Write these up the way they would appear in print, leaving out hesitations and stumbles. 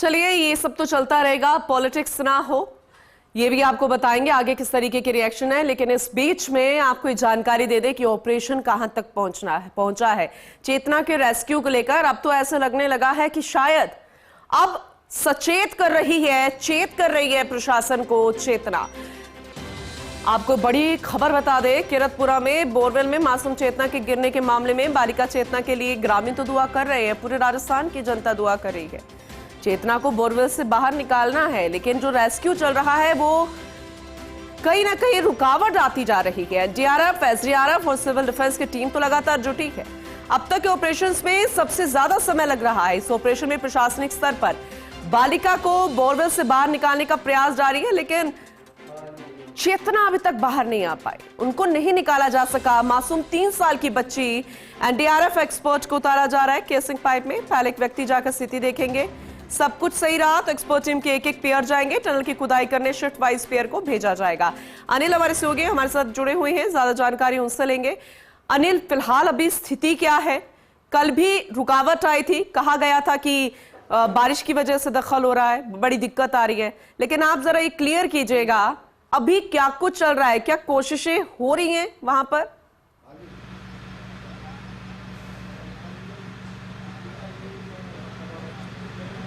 चलिए, ये सब तो चलता रहेगा, पॉलिटिक्स ना हो ये भी आपको बताएंगे आगे किस तरीके के रिएक्शन है। लेकिन इस बीच में आपको ये जानकारी दे दे कि ऑपरेशन कहां तक पहुंचा है चेतना के रेस्क्यू को लेकर। अब तो ऐसा लगने लगा है कि शायद अब सचेत कर रही है, चेत कर रही है प्रशासन को चेतना। आपको बड़ी खबर बता दे, किरतपुरा में बोरवेल में मासूम चेतना के गिरने के मामले में बालिका चेतना के लिए ग्रामीण तो दुआ कर रहे हैं, पूरे राजस्थान की जनता दुआ कर रही है। चेतना को बोरवेल से बाहर निकालना है, लेकिन जो रेस्क्यू चल रहा है वो कहीं ना कहीं रुकावट आती जा रही है। डीआरएफ, एसडीआरएफ और सिविल डिफेंस की टीम तो लगातार जुटी है। अब तक के ऑपरेशंस में सबसे ज्यादा समय लग रहा है। इस ऑपरेशन में प्रशासनिक स्तर पर बालिका को बोरवेल से बाहर निकालने का प्रयास जारी है, लेकिन चेतना अभी तक बाहर नहीं आ पाई, उनको नहीं निकाला जा सका। मासूम 3 साल की बच्ची एनडीआरएफ एक्सपर्ट को उतारा जा रहा है केसिंग पाइप में। पहले एक व्यक्ति जाकर स्थिति देखेंगे, सब कुछ सही रहा तो एक्सपर्ट टीम के एक पेयर जाएंगे, टनल की खुदाई करने शिफ्ट वाइज पेयर को भेजा जाएगा। अनिल हमारे सहयोगी हमारे साथ जुड़े हुए हैं, ज्यादा जानकारी उनसे लेंगे। अनिल, फिलहाल अभी स्थिति क्या है? कल भी रुकावट आई थी, कहा गया था कि बारिश की वजह से दखल हो रहा है, बड़ी दिक्कत आ रही है, लेकिन आप जरा ये क्लियर कीजिएगा अभी क्या कुछ चल रहा है, क्या कोशिशें हो रही हैं वहां पर?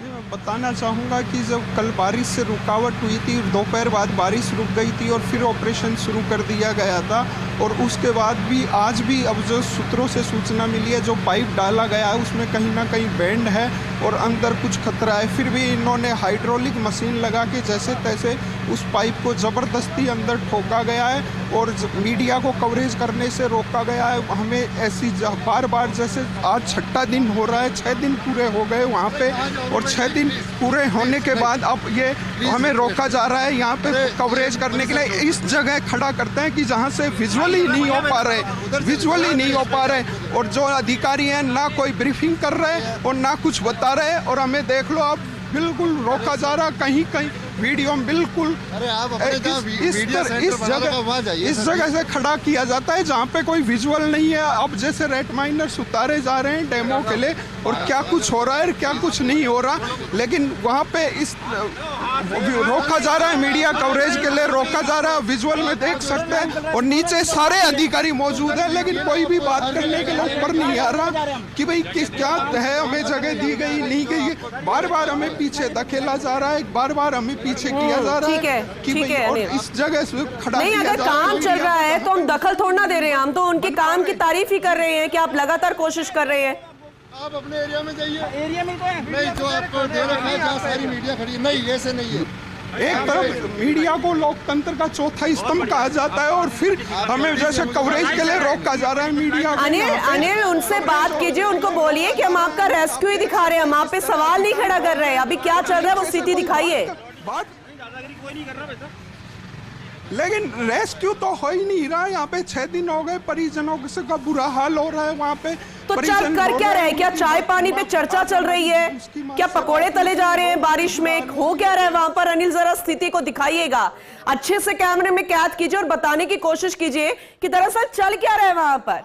मैं बताना चाहूँगा कि जब कल बारिश से रुकावट हुई थी, दोपहर बाद बारिश रुक गई थी और फिर ऑपरेशन शुरू कर दिया गया था। और उसके बाद भी आज भी अब जो सूत्रों से सूचना मिली है, जो पाइप डाला गया है उसमें कहीं ना कहीं बैंड है और अंदर कुछ खतरा है, फिर भी इन्होंने हाइड्रोलिक मशीन लगा के जैसे तैसे उस पाइप को ज़बरदस्ती अंदर ठोका गया है और मीडिया को कवरेज करने से रोका गया है। हमें ऐसी बार बार, जैसे आज 6ठा दिन हो रहा है, 6 दिन पूरे हो गए वहाँ पे, और 6 दिन पूरे होने के बाद अब ये हमें रोका जा रहा है यहाँ पे कवरेज करने के लिए। इस जगह खड़ा करते हैं कि जहाँ से विजुअली नहीं हो पा रहे, और जो अधिकारी हैं ना कोई ब्रीफिंग कर रहे और ना कुछ बता रहे। और हमें देख लो आप, बिल्कुल रोका जा रहा, कहीं कहीं वीडियो में बिल्कुल इस जगह से खड़ा किया जाता है जहाँ पे कोई विजुअल नहीं है। अब जैसे रेड माइनर्स उतारे जा रहे हैं डेमो के लिए, और क्या कुछ हो रहा है क्या कुछ नहीं हो रहा, लेकिन वहाँ पे इस रोका जा रहा है, मीडिया कवरेज के लिए रोका जा रहा है। विजुअल में देख सकते हैं और नीचे सारे अधिकारी मौजूद हैं, लेकिन कोई भी बात करने के लिए ऊपर नहीं आ रहा कि भाई किस क्या है, हमें जगह दी गई नहीं गई। बार बार हमें पीछे धकेला जा रहा है, बार बार हमें पीछे किया जा रहा है कि भाई इस जगह से खड़ा नहीं, अगर काम चल रहा है तो हम दखल थोड़ा ना दे रहे हैं, हम तो उनके काम की तारीफ ही कर रहे हैं कि आप लगातार कोशिश कर रहे हैं। आप अपने एरिया में जाइए, एरिया में तो है नहीं, जो आपको दे रखा है जहाँ सारी मीडिया खड़ी नहीं, ऐसे नहीं है। एक तरफ मीडिया को लोकतंत्र का चौथा स्तंभ कहा जाता है और फिर हमें जैसे कवरेज के लिए रोका जा रहा है मीडिया को। अनिल, उनसे बात कीजिए, उनको बोलिए कि हम आपका रेस्क्यू ही दिखा रहे हैं, हम आप पे सवाल नहीं खड़ा कर रहे हैं। अभी क्या चल रहा है वो स्थिति दिखाइए। लेकिन रेस्क्यू तो हो ही नहीं रहा। यहाँ पे 6 दिन हो गए, परिजनों का बुरा हाल हो रहा है वहाँ पे। तो चल कर क्या रहे? क्या चाय पानी पे चर्चा चल रही है? क्या पकोड़े तले जा रहे हैं बारिश में? हो क्या रहा है वहां पर? अनिल, जरा स्थिति को दिखाइएगा, अच्छे से कैमरे में कैद कीजिए और बताने की कोशिश कीजिए कि दरअसल चल क्या रहा है वहां पर।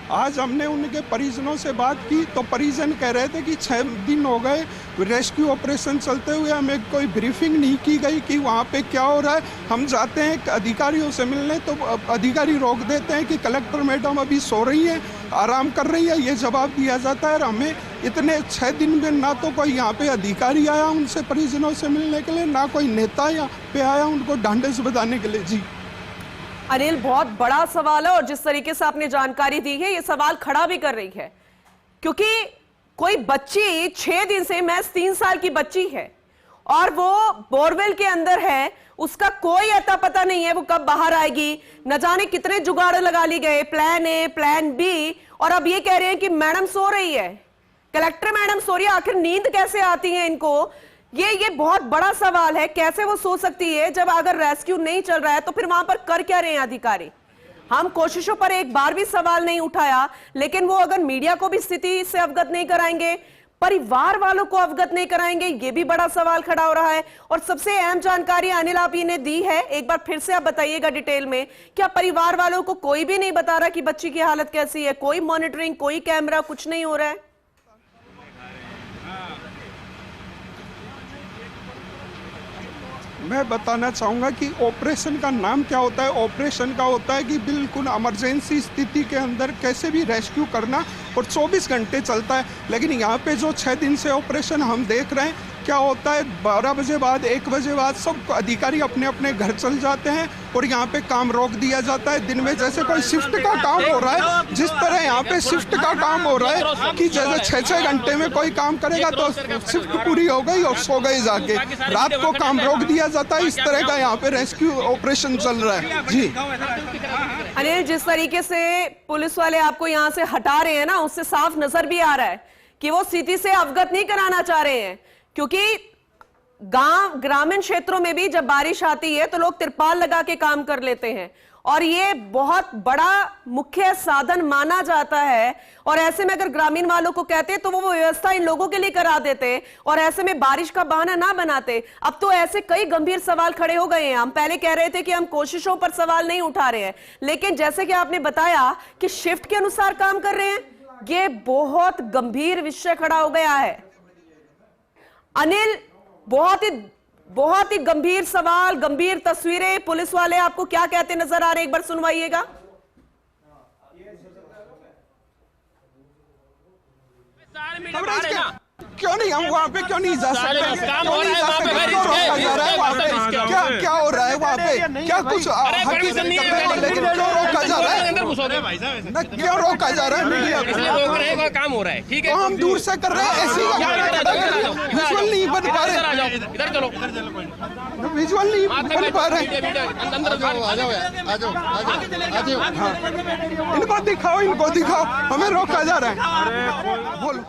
आज हमने उनके परिजनों से बात की तो परिजन कह रहे थे कि 6 दिन हो गए रेस्क्यू ऑपरेशन चलते हुए, हमें कोई ब्रीफिंग नहीं की गई कि वहाँ पे क्या हो रहा है। हम जाते हैं अधिकारियों से मिलने तो अधिकारी रोक देते हैं कि कलेक्टर मैडम अभी सो रही हैं, आराम कर रही है, ये जवाब दिया जाता है। और हमें इतने 6 दिन में ना तो कोई यहाँ पे अधिकारी आया उनसे परिजनों से मिलने के लिए, ना कोई नेता यहाँ पे आया उनको ढांढस बधाने के लिए। जी अनिल, बहुत बड़ा सवाल है और जिस तरीके से आपने जानकारी दी है ये सवाल खड़ा भी कर रही है, क्योंकि कोई बच्ची 6 दिन से, महज 3 साल की बच्ची है और वो बोरवेल के अंदर है, उसका कोई अता पता नहीं है वो कब बाहर आएगी। न जाने कितने जुगाड़ लगा लिए गए, प्लान ए, प्लान बी, और अब ये कह रहे हैं कि मैडम सो रही है, कलेक्टर मैडम सो रही है। आखिर नींद कैसे आती है इनको? ये बहुत बड़ा सवाल है, कैसे वो सो सकती है जब अगर रेस्क्यू नहीं चल रहा है तो फिर वहां पर कर क्या रहे हैं अधिकारी? हम कोशिशों पर एक बार भी सवाल नहीं उठाया, लेकिन वो अगर मीडिया को भी स्थिति से अवगत नहीं कराएंगे, परिवार वालों को अवगत नहीं कराएंगे, ये भी बड़ा सवाल खड़ा हो रहा है। और सबसे अहम जानकारी अनिल आप ने दी है, एक बार फिर से आप बताइएगा डिटेल में, क्या परिवार वालों को कोई भी नहीं बता रहा कि बच्ची की हालत कैसी है? कोई मॉनिटरिंग, कोई कैमरा, कुछ नहीं हो रहा है? मैं बताना चाहूँगा कि ऑपरेशन का नाम क्या होता है। ऑपरेशन का होता है कि बिल्कुल इमरजेंसी स्थिति के अंदर कैसे भी रेस्क्यू करना, और 24 घंटे चलता है। लेकिन यहाँ पे जो 6 दिन से ऑपरेशन हम देख रहे हैं, क्या होता है 12 बजे बाद, 1 बजे बाद सब अधिकारी अपने अपने घर चल जाते हैं और यहाँ पे काम रोक दिया जाता है। दिन में जैसे कोई शिफ्ट का काम हो रहा है, जिस तरह यहाँ पे शिफ्ट का काम हो रहा है कि जैसे 6-6 घंटे में कोई काम करेगा तो शिफ्ट पूरी हो गई और सो गई जाके, रात को काम रोक दिया जाता है। इस तरह का यहाँ पे रेस्क्यू ऑपरेशन चल रहा है। जी अनिल, जिस तरीके से पुलिस वाले आपको यहाँ से हटा रहे हैं ना, उससे साफ नजर भी आ रहा है कि वो स्थिति से अवगत नहीं कराना चाह रहे हैं, क्योंकि गांव ग्रामीण क्षेत्रों में भी जब बारिश आती है तो लोग तिरपाल लगा के काम कर लेते हैं, और ये बहुत बड़ा मुख्य साधन माना जाता है। और ऐसे में अगर ग्रामीण वालों को कहते तो वो व्यवस्था इन लोगों के लिए करा देते, और ऐसे में बारिश का बहाना ना बनाते। अब तो ऐसे कई गंभीर सवाल खड़े हो गए हैं। हम पहले कह रहे थे कि हम कोशिशों पर सवाल नहीं उठा रहे हैं, लेकिन जैसे कि आपने बताया कि शिफ्ट के अनुसार काम कर रहे हैं, ये बहुत गंभीर विषय खड़ा हो गया है। अनिल, बहुत ही गंभीर सवाल, गंभीर तस्वीरें। पुलिस वाले आपको क्या कहते नजर आ रहे हैं, एक बार सुनवाइएगा। क्यों नहीं, हम वहाँ पे क्यों नहीं जा सकते? क्यों नहीं जा सकते? क्यों रोका जा रहा है वहाँ पे? क्या हो रहा है वहाँ पे? क्या कुछ हकीकत कर रहे हैं, लेकिन क्यों रोका जा रहा है? क्यों रोका जा रहा है मीडिया को? काम हो रहा है, ठीक है, तो हम दूर से कर रहे हैं, ऐसी विजुअल नहीं बन पा रहे, इधर चलो, विजुअल नहीं बन पा रहे। इनको दिखाओ, हमें रोका जा रहा है। बोलो।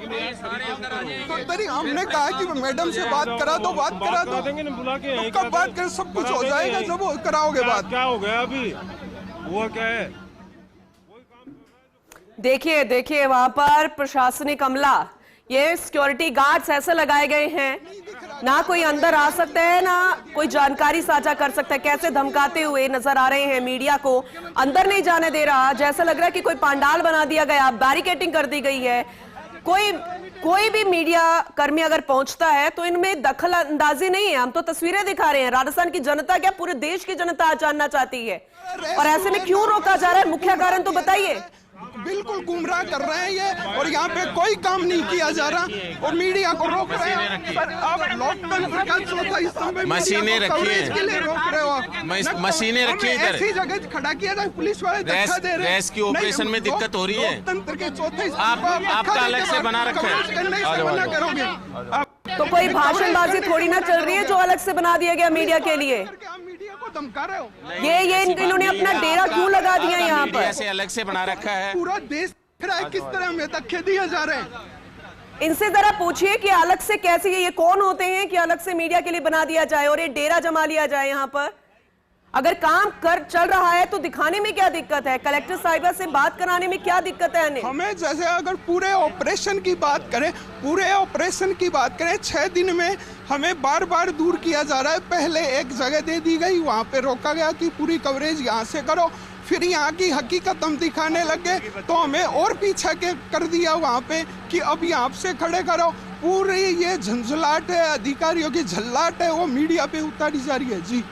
तो हमने कहा कि मैडम से बात करा दो, तो कब बात करें? सब कुछ हो जाएगा जब कराओगे बात। क्या हो गया अभी? हुआ क्या है? देखिए वहां पर प्रशासनिक अमला, ये सिक्योरिटी गार्ड्स ऐसे लगाए गए हैं, ना कोई अंदर आ सकता है ना कोई जानकारी साझा कर सकता है। कैसे धमकाते हुए नजर आ रहे हैं, मीडिया को अंदर नहीं जाने दे रहा। जैसा लग रहा है कि कोई पंडाल बना दिया गया, बैरिकेडिंग कर दी गई है। कोई भी मीडिया कर्मी अगर पहुंचता है तो इनमें दखल अंदाजी नहीं है। हम तो तस्वीरें दिखा रहे हैं, राजस्थान की जनता क्या पूरे देश की जनता जानना चाहती है, और ऐसे में क्यों रोका जा रहा है? मुख्य कारण तो बताइए। बिल्कुल गुमराह कर रहे हैं ये, और यहाँ पे कोई काम नहीं किया जा रहा और मीडिया को रोक रहे हैं। सर, आप लोकतंत्र का चौथा स्तंभ है, मशीनें रखी हैं, के लिए रोक रहे हो। मशीनें रखी हैं इधर, ऐसी जगह खड़ा किया जाए, पुलिस वाले धक्का दे रहे हैं। रेस्क्यू ऑपरेशन में दिक्कत हो रही है। लोकतंत्र के चौथे आपका अलग से बना रखा है, मना करोगे? तो कोई भाषणबाजी थोड़ी ना चल रही है जो अलग से बना दिया गया मीडिया के लिए। मीडिया को धमका रहे हो? ये इन्होंने अपना डेरा क्यों लगा दिया यहाँ पर? ऐसे अलग से बना रखा है। पूरा देश किस तरह हमें धक्के दिए जा रहे हैं? इनसे जरा पूछिए कि अलग से कैसे, ये कौन होते हैं कि अलग से मीडिया के लिए बना दिया जाए और ये डेरा जमा लिया जाए यहाँ पर? अगर काम चल रहा है तो दिखाने में क्या दिक्कत है? कलेक्टर साहिबा से बात कराने में क्या दिक्कत है? हमें जैसे अगर पूरे ऑपरेशन की बात करें, 6 दिन में हमें बार बार दूर किया जा रहा है। पहले एक जगह दे दी गई, वहाँ पे रोका गया कि पूरी कवरेज यहाँ से करो, फिर यहाँ की हकीकत हम दिखाने लगे तो हमें और पीछे के कर दिया वहाँ पे कि अब यहाँ से खड़े करो। पूरी ये झंझलाहट है, अधिकारियों की झल्लाहट है, वो मीडिया पे उतारी जा रही है। जी।